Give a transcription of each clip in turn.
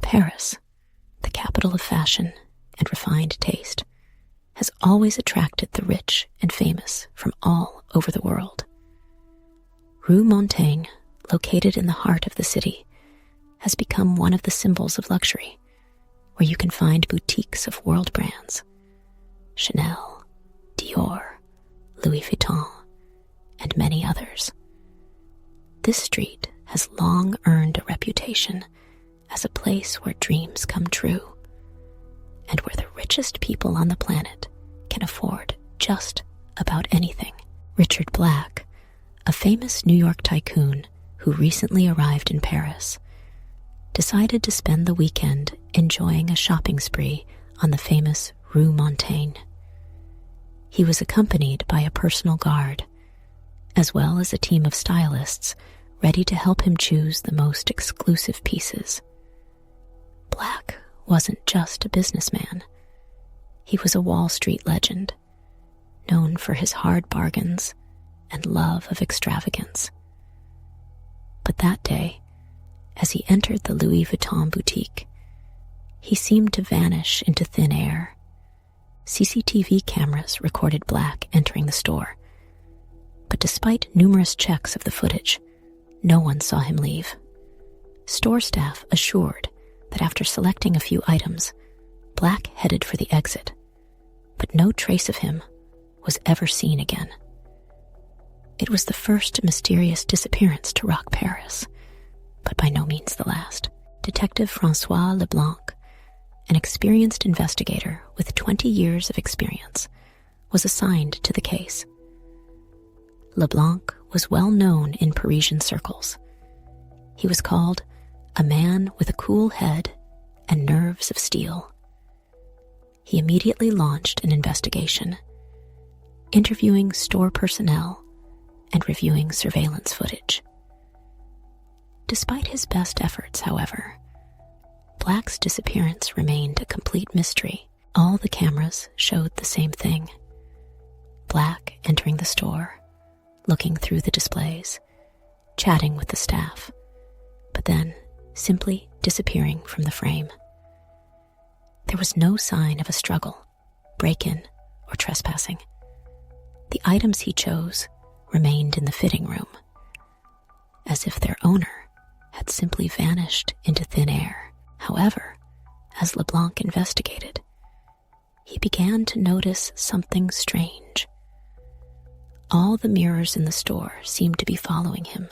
Paris, the capital of fashion and refined taste, has always attracted the rich and famous from all over the world. Rue Montaigne, located in the heart of the city, has become one of the symbols of luxury, where you can find boutiques of world brands: Chanel, Dior, Louis Vuitton, and many others. This street has long earned a reputation as a place where dreams come true, and where the richest people on the planet can afford just about anything. Richard Black, a famous New York tycoon who recently arrived in Paris, decided to spend the weekend enjoying a shopping spree on the famous Rue Montaigne. He was accompanied by a personal guard, as well as a team of stylists ready to help him choose the most exclusive pieces. Black wasn't just a businessman. He was a Wall Street legend, known for his hard bargains and love of extravagance. But that day, as he entered the Louis Vuitton boutique, he seemed to vanish into thin air. CCTV cameras recorded Black entering the store, but despite numerous checks of the footage, no one saw him leave. Store staff assured that after selecting a few items, Black headed for the exit, but no trace of him was ever seen again. It was the first mysterious disappearance to rock Paris, but by no means the last. Detective Francois Leblanc, an experienced investigator with 20 years of experience, was assigned to the case. Leblanc was well known in Parisian circles. He was called a man with a cool head and nerves of steel. He immediately launched an investigation, interviewing store personnel and reviewing surveillance footage. Despite his best efforts, however, Black's disappearance remained a complete mystery. All the cameras showed the same thing: Black entering the store, looking through the displays, chatting with the staff, but then simply disappearing from the frame. There was no sign of a struggle, break-in, or trespassing. The items he chose remained in the fitting room, as if their owner had simply vanished into thin air. However, as Leblanc investigated, he began to notice something strange. All the mirrors in the store seemed to be following him.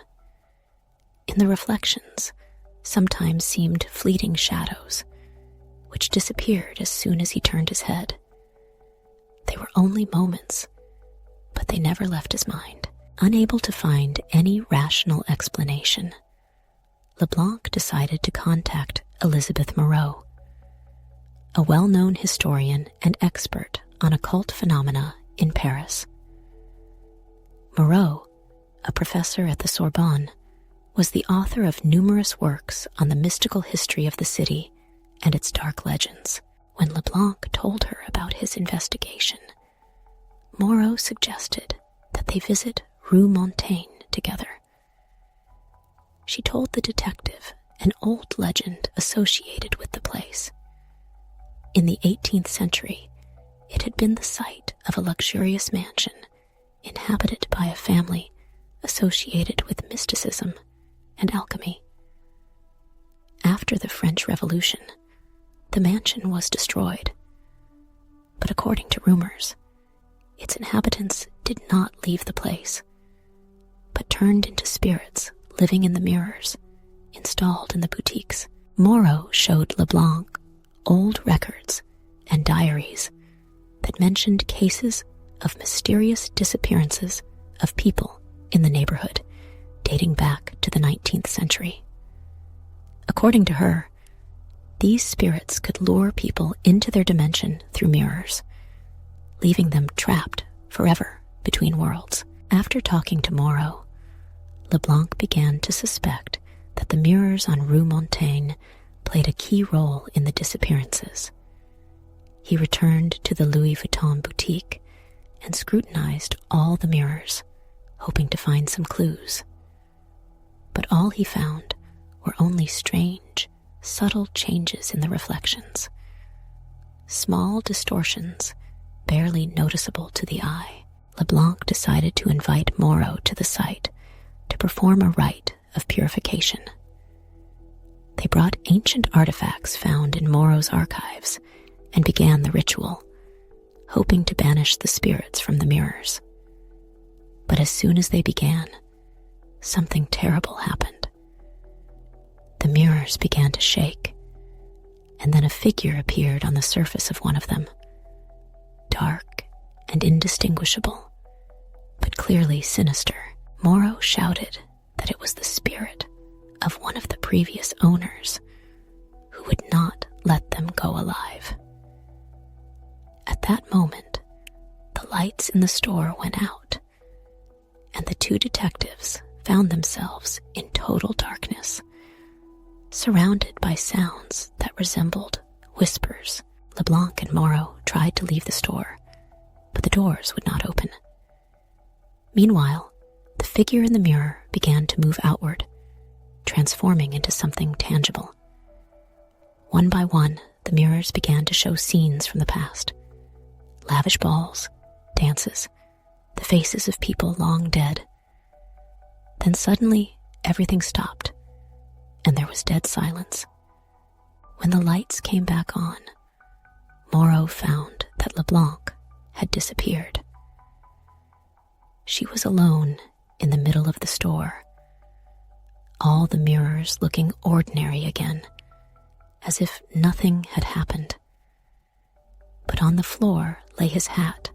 In the reflections, sometimes seemed fleeting shadows, which disappeared as soon as he turned his head. They were only moments, but they never left his mind. Unable to find any rational explanation, Leblanc decided to contact Elizabeth Moreau, a well-known historian and expert on occult phenomena in Paris. Moreau, a professor at the Sorbonne, was the author of numerous works on the mystical history of the city and its dark legends. When Leblanc told her about his investigation, Moreau suggested that they visit Rue Montaigne together. She told the detective an old legend associated with the place. In the 18th century, it had been the site of a luxurious mansion inhabited by a family associated with mysticism and alchemy. After the French Revolution, the mansion was destroyed, but according to rumors, its inhabitants did not leave the place, but turned into spirits living in the mirrors installed in the boutiques. Moreau showed Leblanc old records and diaries that mentioned cases of mysterious disappearances of people in the neighborhood dating back to the 19th century. According to her, these spirits could lure people into their dimension through mirrors, leaving them trapped forever between worlds. After talking to Moreau, Leblanc began to suspect that the mirrors on Rue Montaigne played a key role in the disappearances. He returned to the Louis Vuitton boutique and scrutinized all the mirrors, hoping to find some clues. But all he found were only strange, subtle changes in the reflections. Small distortions, barely noticeable to the eye. LeBlanc decided to invite Moreau to the site to perform a rite of purification. They brought ancient artifacts found in Moreau's archives and began the ritual, hoping to banish the spirits from the mirrors. But as soon as they began, something terrible happened. The mirrors began to shake, and then a figure appeared on the surface of one of them, dark and indistinguishable, but clearly sinister. Moreau shouted that it was the spirit of one of the previous owners who would not let them go alive. At that moment, the lights in the store went out, and the two detectives found themselves in total darkness, surrounded by sounds that resembled whispers. LeBlanc and Moreau tried to leave the store, but the doors would not open. Meanwhile, the figure in the mirror began to move outward, transforming into something tangible. One by one, the mirrors began to show scenes from the past. Lavish balls, dances, the faces of people long dead. Then suddenly, everything stopped, and there was dead silence. When the lights came back on, Moreau found that LeBlanc had disappeared. She was alone in the middle of the store, all the mirrors looking ordinary again, as if nothing had happened. But on the floor lay his hat,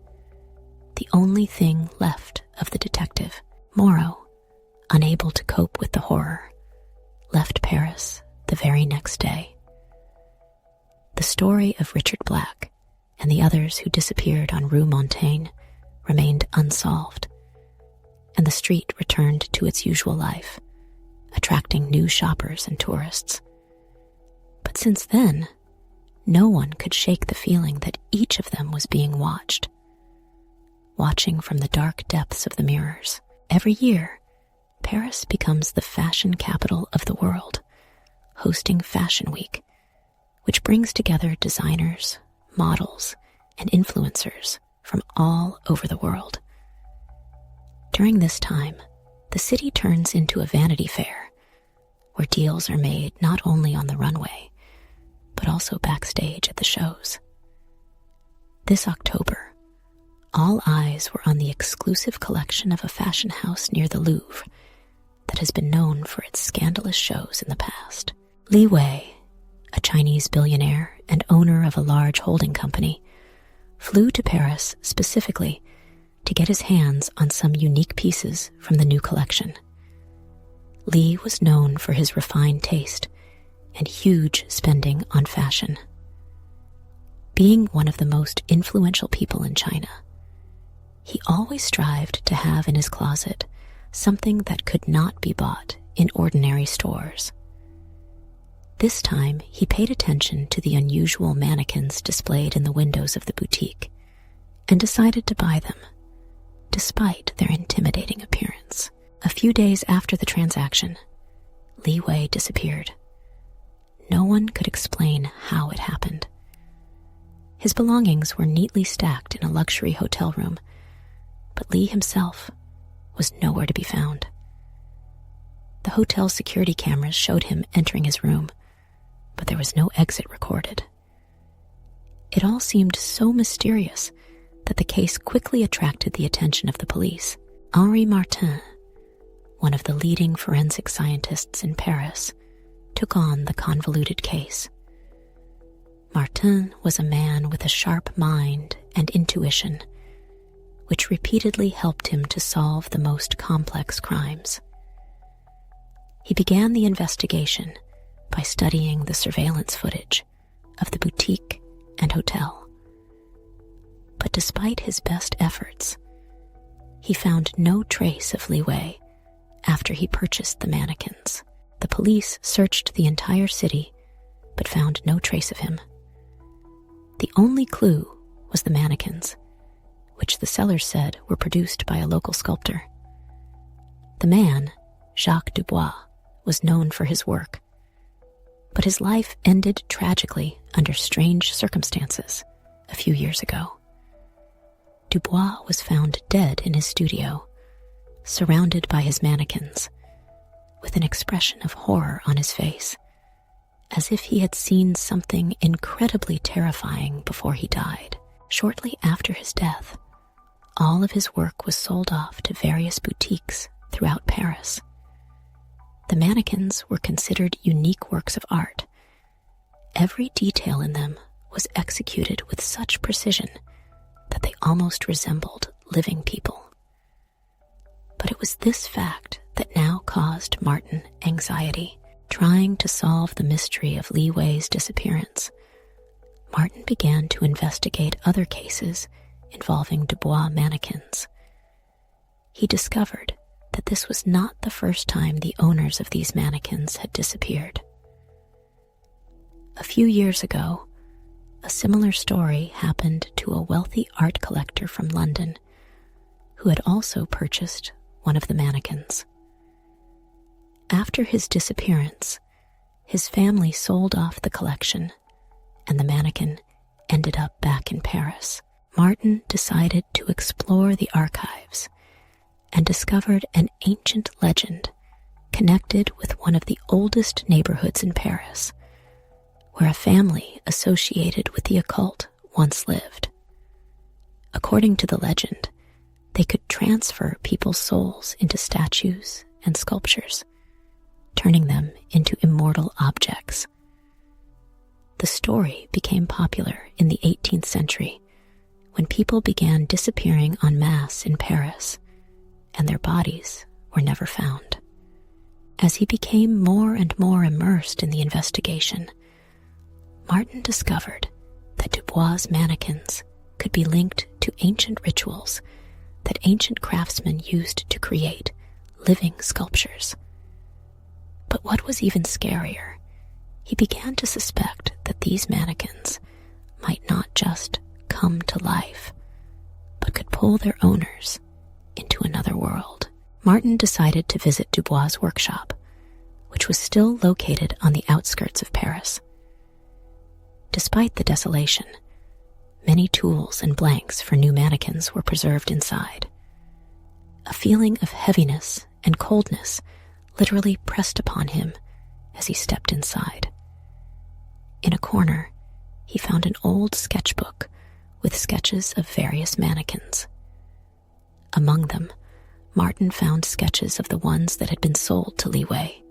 the only thing left of the detective. Moreau, unable to cope with the horror, left Paris the very next day. The story of Richard Black and the others who disappeared on Rue Montaigne remained unsolved, and the street returned to its usual life, attracting new shoppers and tourists. But since then, no one could shake the feeling that each of them was being watched, watching from the dark depths of the mirrors. Every year, Paris becomes the fashion capital of the world, hosting Fashion Week, which brings together designers, models, and influencers from all over the world. During this time, the city turns into a vanity fair, where deals are made not only on the runway, but also backstage at the shows. This October, all eyes were on the exclusive collection of a fashion house near the Louvre that has been known for its scandalous shows in the past. Li Wei, a Chinese billionaire and owner of a large holding company, flew to Paris specifically to get his hands on some unique pieces from the new collection. Li was known for his refined taste and huge spending on fashion. Being one of the most influential people in China, he always strived to have in his closet something that could not be bought in ordinary stores. This time, he paid attention to the unusual mannequins displayed in the windows of the boutique and decided to buy them, despite their intimidating appearance. A few days after the transaction, Li Wei disappeared. No one could explain how it happened. His belongings were neatly stacked in a luxury hotel room, but Li himself was nowhere to be found. The hotel's security cameras showed him entering his room, but there was no exit recorded. It all seemed so mysterious that the case quickly attracted the attention of the police. Henri Martin, one of the leading forensic scientists in Paris, took on the convoluted case. Martin was a man with a sharp mind and intuition, which repeatedly helped him to solve the most complex crimes. He began the investigation by studying the surveillance footage of the boutique and hotel. But despite his best efforts, he found no trace of Li Wei after he purchased the mannequins. The police searched the entire city, but found no trace of him. The only clue was the mannequins, which the sellers said were produced by a local sculptor. The man, Jacques Dubois, was known for his work, But his life ended tragically under strange circumstances a few years ago. Dubois was found dead in his studio, surrounded by his mannequins, with an expression of horror on his face, as if he had seen something incredibly terrifying before he died. Shortly after his death, all of his work was sold off to various boutiques throughout Paris. The mannequins were considered unique works of art. Every detail in them was executed with such precision that they almost resembled living people. But it was this fact that now caused Martin anxiety. Trying to solve the mystery of Li Wei's disappearance, Martin began to investigate other cases involving Dubois mannequins. He discovered that this was not the first time the owners of these mannequins had disappeared. A few years ago, a similar story happened to a wealthy art collector from London who had also purchased one of the mannequins. After his disappearance, his family sold off the collection, and the mannequin ended up back in Paris. Martin decided to explore the archives and discovered an ancient legend connected with one of the oldest neighborhoods in Paris, where a family associated with the occult once lived. According to the legend, they could transfer people's souls into statues and sculptures, turning them into immortal objects. The story became popular in the 18th century when people began disappearing en masse in Paris, and their bodies were never found. As he became more and more immersed in the investigation, Martin discovered that Dubois' mannequins could be linked to ancient rituals that ancient craftsmen used to create living sculptures. But what was even scarier, he began to suspect that these mannequins might not just come to life, but could pull their owners into another world. Martin decided to visit Dubois' workshop, which was still located on the outskirts of Paris. Despite the desolation, many tools and blanks for new mannequins were preserved inside. A feeling of heaviness and coldness literally pressed upon him as he stepped inside. In a corner, he found an old sketchbook with sketches of various mannequins. Among them, Martin found sketches of the ones that had been sold to Li Wei.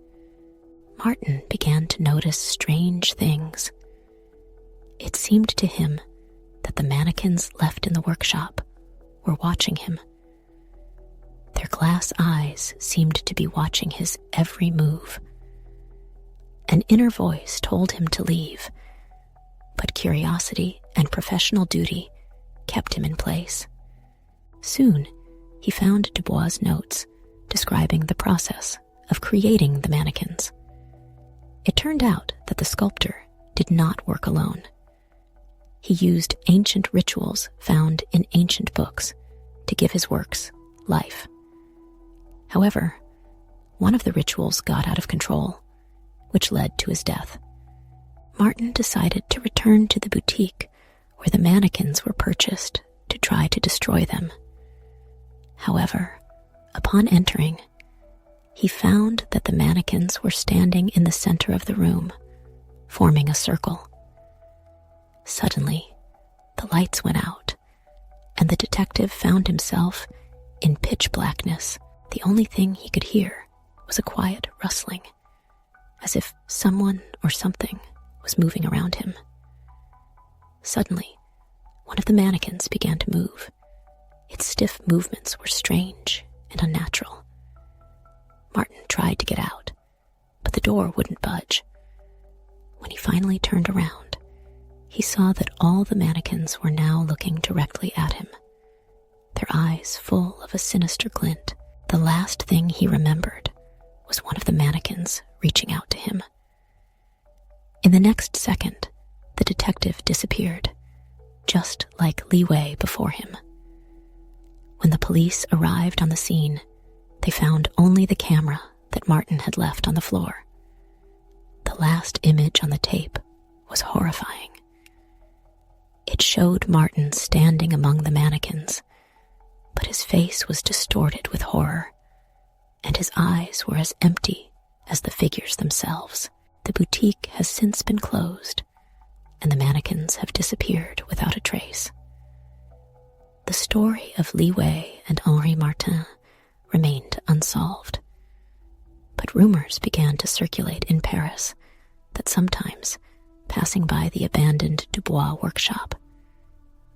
Martin began to notice strange things. It seemed to him that the mannequins left in the workshop were watching him. Their glass eyes seemed to be watching his every move. An inner voice told him to leave, but curiosity and professional duty kept him in place. Soon, he found Dubois' notes describing the process of creating the mannequins. It turned out that the sculptor did not work alone. He used ancient rituals found in ancient books to give his works life. However, one of the rituals got out of control, which led to his death. Martin decided to return to the boutique where the mannequins were purchased to try to destroy them. However, upon entering, he found that the mannequins were standing in the center of the room, forming a circle. Suddenly, the lights went out, and the detective found himself in pitch blackness. The only thing he could hear was a quiet rustling, as if someone or something was moving around him. Suddenly, one of the mannequins began to move. Its stiff movements were strange and unnatural. Martin tried to get out, but the door wouldn't budge. When he finally turned around, he saw that all the mannequins were now looking directly at him, their eyes full of a sinister glint. The last thing he remembered was one of the mannequins reaching out to him. In the next second, the detective disappeared, just like Li Wei before him. When the police arrived on the scene, they found only the camera that Martin had left on the floor. The last image on the tape was horrifying. It showed Martin standing among the mannequins, but his face was distorted with horror, and his eyes were as empty as the figures themselves. The boutique has since been closed, and the mannequins have disappeared without a trace. The story of Li Wei and Henri Martin remained unsolved, but rumors began to circulate in Paris that sometimes, passing by the abandoned Dubois workshop,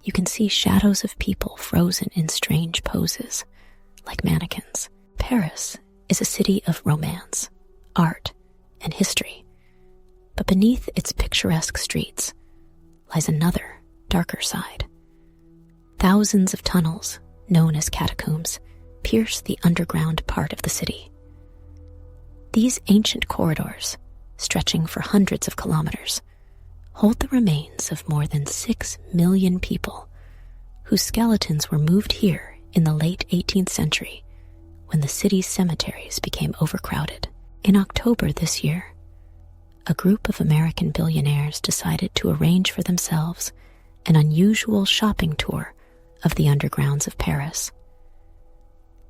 you can see shadows of people frozen in strange poses, like mannequins. Paris is a city of romance, art, and history, but beneath its picturesque streets lies another, darker side. Thousands of tunnels, known as catacombs, pierce the underground part of the city. These ancient corridors, stretching for hundreds of kilometers, hold the remains of more than 6 million people whose skeletons were moved here in the late 18th century when the city's cemeteries became overcrowded. In October this year, a group of American billionaires decided to arrange for themselves an unusual shopping tour of the undergrounds of Paris.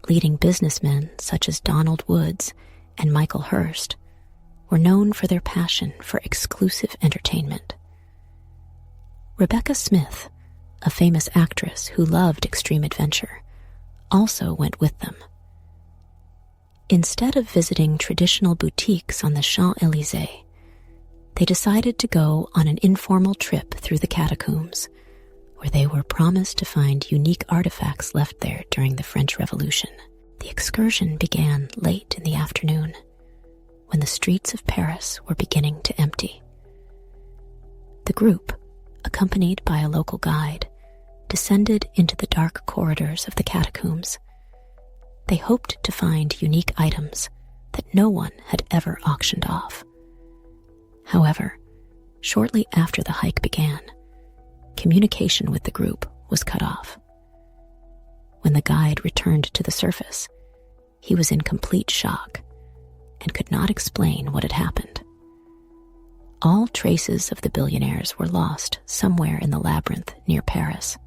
Leading businessmen such as Donald Woods and Michael Hurst were known for their passion for exclusive entertainment. Rebecca Smith, a famous actress who loved extreme adventure, also went with them. Instead of visiting traditional boutiques on the Champs-Élysées, they decided to go on an informal trip through the catacombs, where they were promised to find unique artifacts left there during the French Revolution. The excursion began late in the afternoon, when the streets of Paris were beginning to empty. The group, accompanied by a local guide, descended into the dark corridors of the catacombs. They hoped to find unique items that no one had ever auctioned off. However, shortly after the hike began, communication with the group was cut off. When the guide returned to the surface, he was in complete shock and could not explain what had happened. All traces of the billionaires were lost somewhere in the labyrinth near Paris.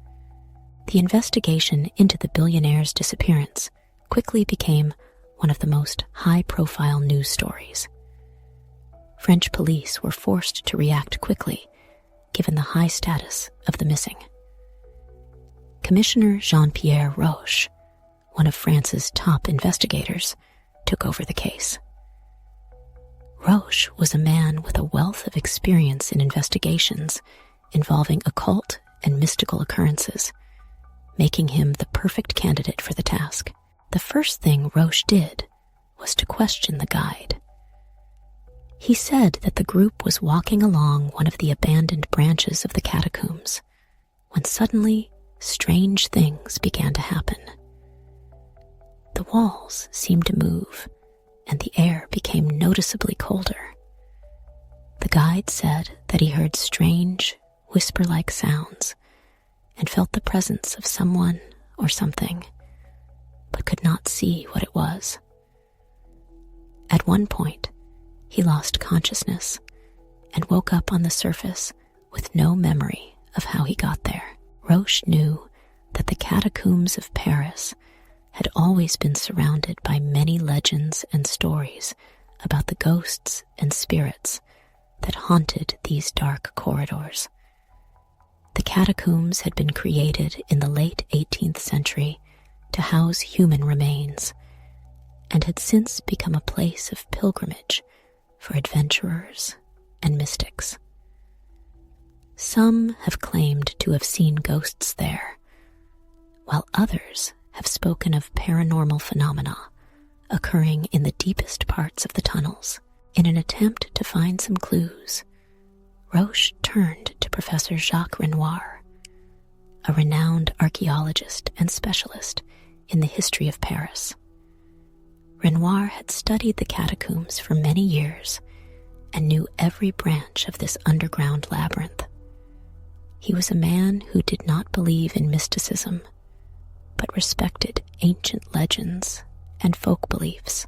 The investigation into the billionaires' disappearance quickly became one of the most high-profile news stories. French police were forced to react quickly, given the high status of the missing. Commissioner Jean-Pierre Roche, one of France's top investigators, took over the case. Roche was a man with a wealth of experience in investigations involving occult and mystical occurrences, making him the perfect candidate for the task. The first thing Roche did was to question the guide. He said that the group was walking along one of the abandoned branches of the catacombs when suddenly strange things began to happen. The walls seemed to move, and the air became noticeably colder. The guide said that he heard strange, whisper-like sounds and felt the presence of someone or something, but could not see what it was. At one point, he lost consciousness and woke up on the surface with no memory of how he got there. Roche knew that the catacombs of Paris had always been surrounded by many legends and stories about the ghosts and spirits that haunted these dark corridors. The catacombs had been created in the late 18th century to house human remains and had since become a place of pilgrimage for adventurers and mystics. Some have claimed to have seen ghosts there, while others have spoken of paranormal phenomena occurring in the deepest parts of the tunnels. In an attempt to find some clues, Roche turned to Professor Jacques Renoir, a renowned archaeologist and specialist in the history of Paris. Renoir had studied the catacombs for many years and knew every branch of this underground labyrinth. He was a man who did not believe in mysticism, but respected ancient legends and folk beliefs.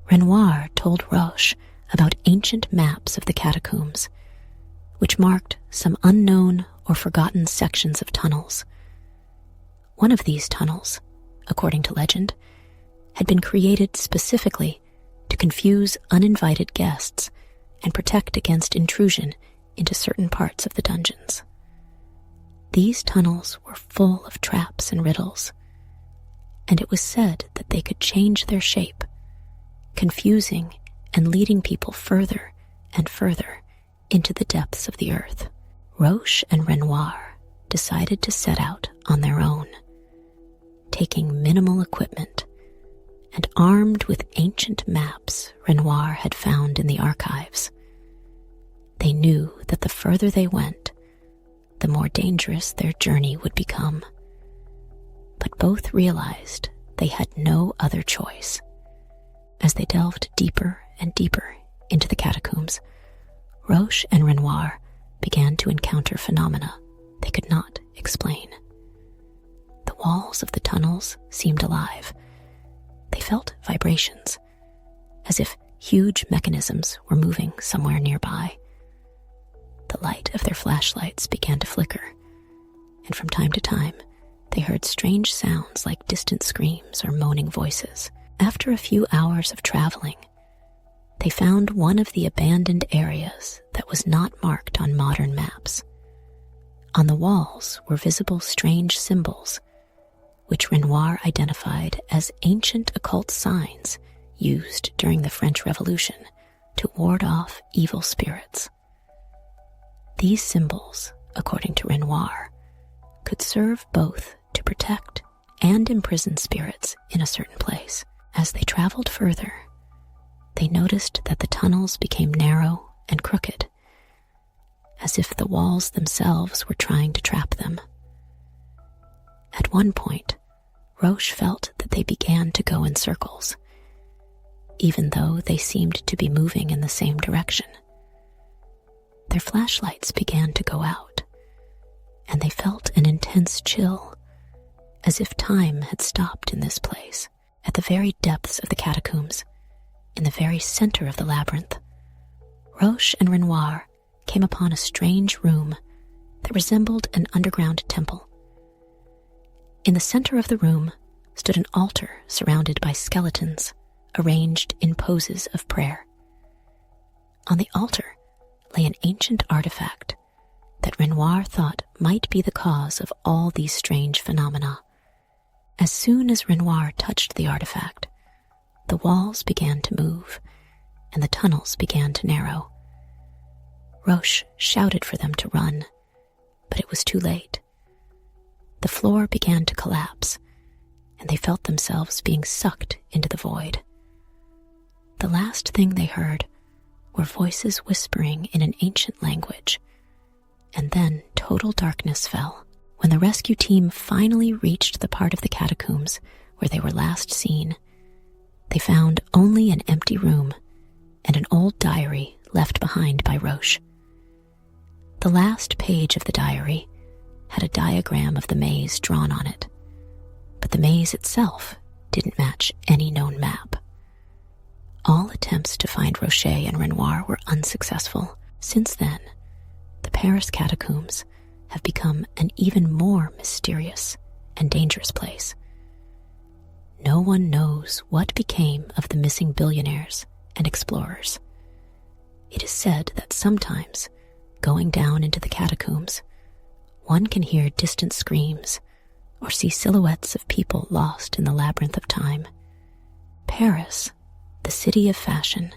Renoir told Roche about ancient maps of the catacombs, which marked some unknown or forgotten sections of tunnels. One of these tunnels, according to legend, had been created specifically to confuse uninvited guests and protect against intrusion into certain parts of the dungeons. These tunnels were full of traps and riddles, and it was said that they could change their shape, confusing and leading people further and further into the depths of the earth. Roche and Renoir decided to set out on their own, taking minimal equipment and armed with ancient maps Renoir had found in the archives. They knew that the further they went, the more dangerous their journey would become. But both realized they had no other choice. As they delved deeper and deeper into the catacombs, Roche and Renoir began to encounter phenomena they could not explain. The walls of the tunnels seemed alive. They felt vibrations, as if huge mechanisms were moving somewhere nearby. The light of their flashlights began to flicker, and from time to time, they heard strange sounds like distant screams or moaning voices. After a few hours of traveling, they found one of the abandoned areas that was not marked on modern maps. On the walls were visible strange symbols, which Renoir identified as ancient occult signs used during the French Revolution to ward off evil spirits. These symbols, according to Renoir, could serve both to protect and imprison spirits in a certain place. As they traveled further, they noticed that the tunnels became narrow and crooked, as if the walls themselves were trying to trap them. At one point, Roche felt that they began to go in circles, even though they seemed to be moving in the same direction. Their flashlights began to go out, and they felt an intense chill, as if time had stopped in this place. At the very depths of the catacombs, in the very center of the labyrinth, Roche and Renoir came upon a strange room that resembled an underground temple. In the center of the room stood an altar surrounded by skeletons arranged in poses of prayer. On the altar lay an ancient artifact that Renoir thought might be the cause of all these strange phenomena. As soon as Renoir touched the artifact, the walls began to move and the tunnels began to narrow. Roche shouted for them to run, but it was too late. The floor began to collapse, and they felt themselves being sucked into the void. The last thing they heard were voices whispering in an ancient language, and then total darkness fell. When the rescue team finally reached the part of the catacombs where they were last seen, they found only an empty room and an old diary left behind by Roche. The last page of the diary had a diagram of the maze drawn on it, but the maze itself didn't match any known map. All attempts to find Roche and Renoir were unsuccessful. Since then, the Paris catacombs have become an even more mysterious and dangerous place. No one knows what became of the missing billionaires and explorers. It is said that sometimes, going down into the catacombs, one can hear distant screams or see silhouettes of people lost in the labyrinth of time. Paris, the city of fashion,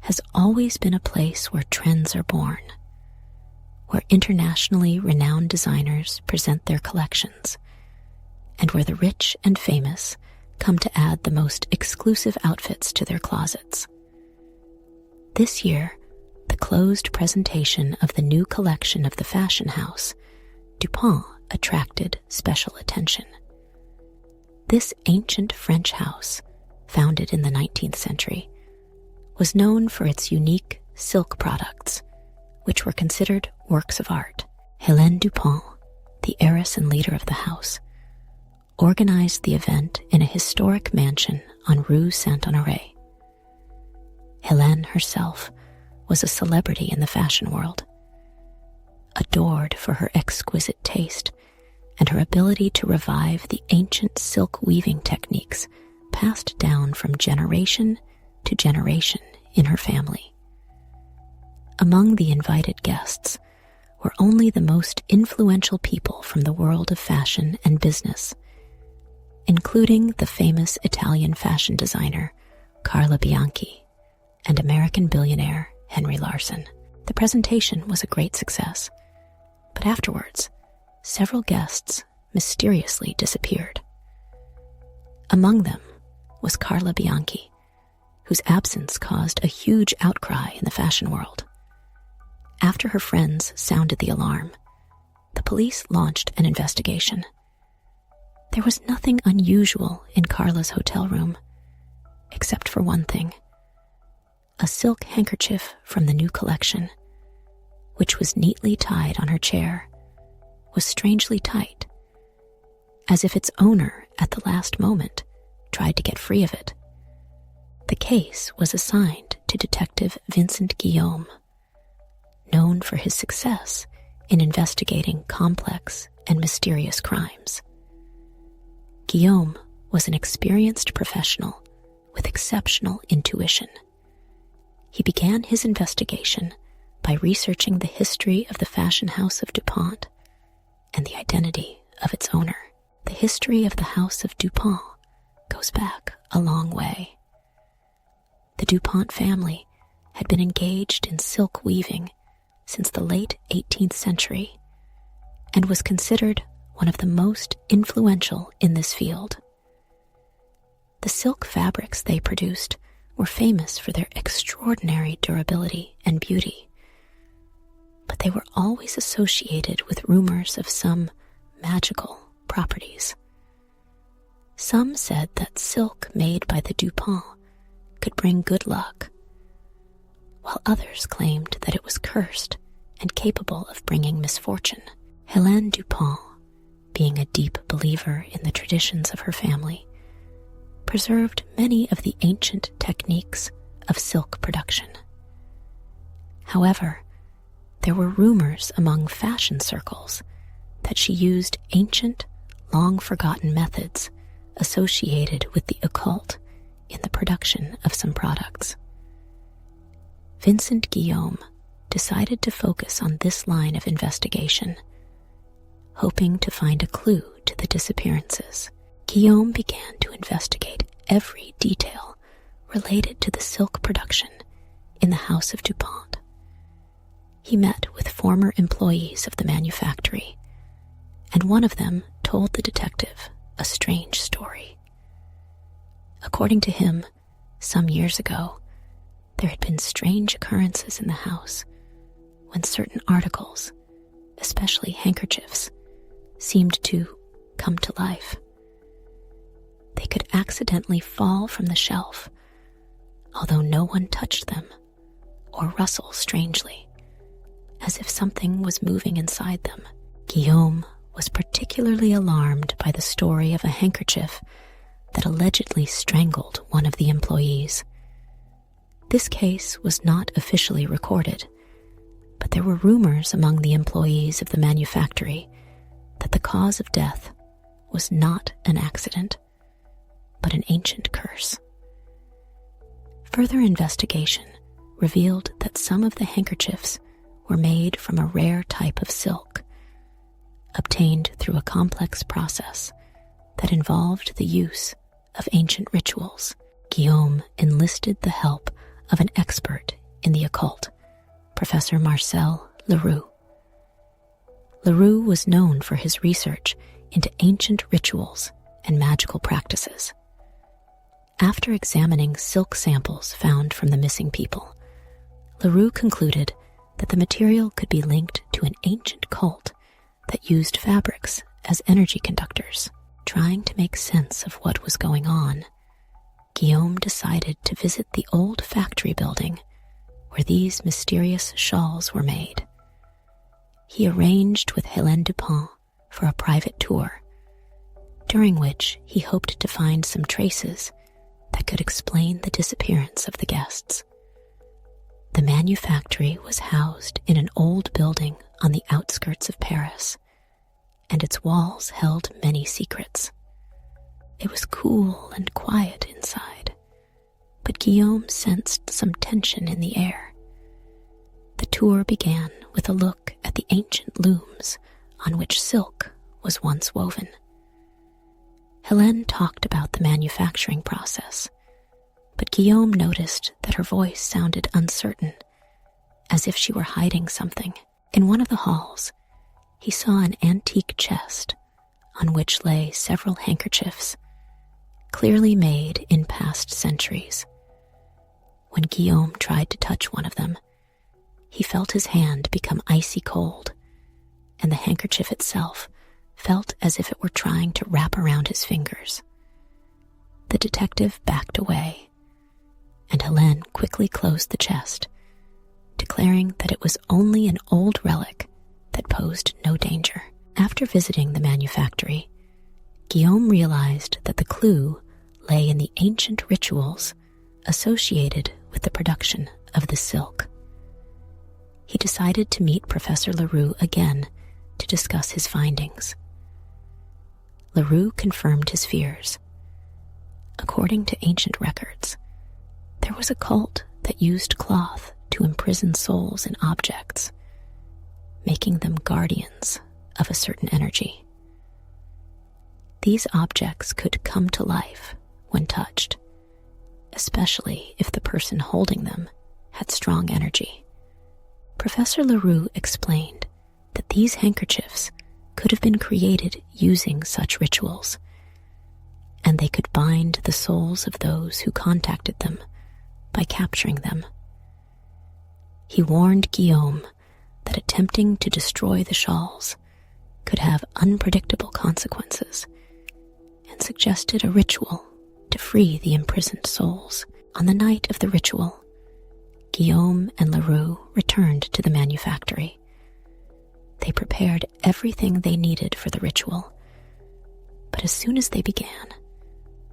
has always been a place where trends are born, where internationally renowned designers present their collections, and where the rich and famous come to add the most exclusive outfits to their closets. This year, the closed presentation of the new collection of the fashion house, Dupont, attracted special attention. This ancient French house, founded in the 19th century, was known for its unique silk products, which were considered works of art. Hélène Dupont, the heiress and leader of the house, organized the event in a historic mansion on Rue Saint-Honoré. Hélène herself was a celebrity in the fashion world, adored for her exquisite taste and her ability to revive the ancient silk weaving techniques passed down from generation to generation in her family. Among the invited guests were only the most influential people from the world of fashion and business, including the famous Italian fashion designer Carla Bianchi and American billionaire Henry Larson. The presentation was a great success, but afterwards, several guests mysteriously disappeared. Among them was Carla Bianchi, whose absence caused a huge outcry in the fashion world. After her friends sounded the alarm, the police launched an investigation. There was nothing unusual in Carla's hotel room, except for one thing: a silk handkerchief from the new collection, which was neatly tied on her chair, was strangely tight, as if its owner at the last moment tried to get free of it. The case was assigned to Detective Vincent Guillaume, known for his success in investigating complex and mysterious crimes. Guillaume was an experienced professional with exceptional intuition. He began his investigation by researching the history of the fashion house of DuPont and the identity of its owner. The history of the house of DuPont goes back a long way. The DuPont family had been engaged in silk weaving since the late 18th century and was considered one of the most influential in this field. The silk fabrics they produced were famous for their extraordinary durability and beauty, but they were always associated with rumors of some magical properties. Some said that silk made by the DuPont could bring good luck, while others claimed that it was cursed and capable of bringing misfortune. Hélène DuPont, being a deep believer in the traditions of her family, preserved many of the ancient techniques of silk production. However, there were rumors among fashion circles that she used ancient, long-forgotten methods associated with the occult in the production of some products. Vincent Guillaume decided to focus on this line of investigation, hoping to find a clue to the disappearances. Guillaume began to investigate every detail related to the silk production in the house of DuPont. He met with former employees of the manufactory, and one of them told the detective a strange story. According to him, some years ago, there had been strange occurrences in the house when certain articles, especially handkerchiefs, seemed to come to life. They could accidentally fall from the shelf, although no one touched them, or rustle strangely, as if something was moving inside them. Guillaume was particularly alarmed by the story of a handkerchief that allegedly strangled one of the employees. This case was not officially recorded, but there were rumors among the employees of the manufactory that the cause of death was not an accident, but an ancient curse. Further investigation revealed that some of the handkerchiefs were made from a rare type of silk, obtained through a complex process that involved the use of ancient rituals. Guillaume enlisted the help of an expert in the occult, Professor Marcel Leroux. Leroux was known for his research into ancient rituals and magical practices. After examining silk samples found from the missing people, Leroux concluded that the material could be linked to an ancient cult that used fabrics as energy conductors. Trying to make sense of what was going on, Guillaume decided to visit the old factory building where these mysterious shawls were made. He arranged with Hélène DuPont for a private tour, during which he hoped to find some traces that could explain the disappearance of the guests. The manufactory was housed in an old building on the outskirts of Paris, and its walls held many secrets. It was cool and quiet inside, but Guillaume sensed some tension in the air. The tour began with a look at the ancient looms on which silk was once woven. Helene talked about the manufacturing process, but Guillaume noticed that her voice sounded uncertain, as if she were hiding something. In one of the halls, he saw an antique chest on which lay several handkerchiefs, clearly made in past centuries. When Guillaume tried to touch one of them, he felt his hand become icy cold, and the handkerchief itself felt as if it were trying to wrap around his fingers. The detective backed away, and Helene quickly closed the chest, declaring that it was only an old relic that posed no danger. After visiting the manufactory, Guillaume realized that the clue lay in the ancient rituals associated with the production of the silk. He decided to meet Professor Leroux again to discuss his findings. Leroux confirmed his fears. According to ancient records, there was a cult that used cloth to imprison souls in objects, making them guardians of a certain energy. These objects could come to life when touched, especially if the person holding them had strong energy. Professor Leroux explained that these handkerchiefs could have been created using such rituals, and they could bind the souls of those who contacted them by capturing them. He warned Guillaume that attempting to destroy the shawls could have unpredictable consequences, and suggested a ritual to free the imprisoned souls. On the night of the ritual, Guillaume and Leroux returned to the manufactory. They prepared everything they needed for the ritual, but as soon as they began,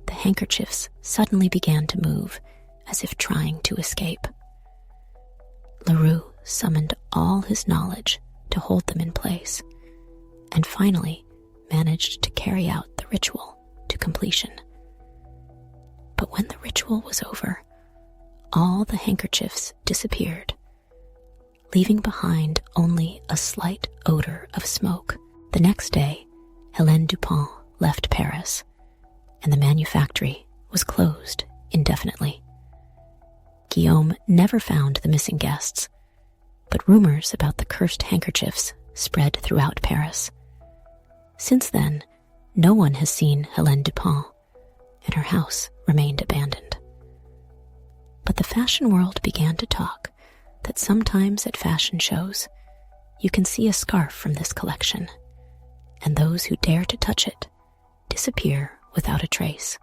the handkerchiefs suddenly began to move as if trying to escape. Leroux summoned all his knowledge to hold them in place, and finally managed to carry out the ritual to completion. But when the ritual was over, all the handkerchiefs disappeared, leaving behind only a slight odor of smoke. The next day, Helene Dupont left Paris, and the manufactory was closed indefinitely. Guillaume never found the missing guests, but rumors about the cursed handkerchiefs spread throughout Paris. Since then, no one has seen Helene Dupont, and her house remained abandoned. But the fashion world began to talk that sometimes at fashion shows, you can see a scarf from this collection, and those who dare to touch it disappear without a trace.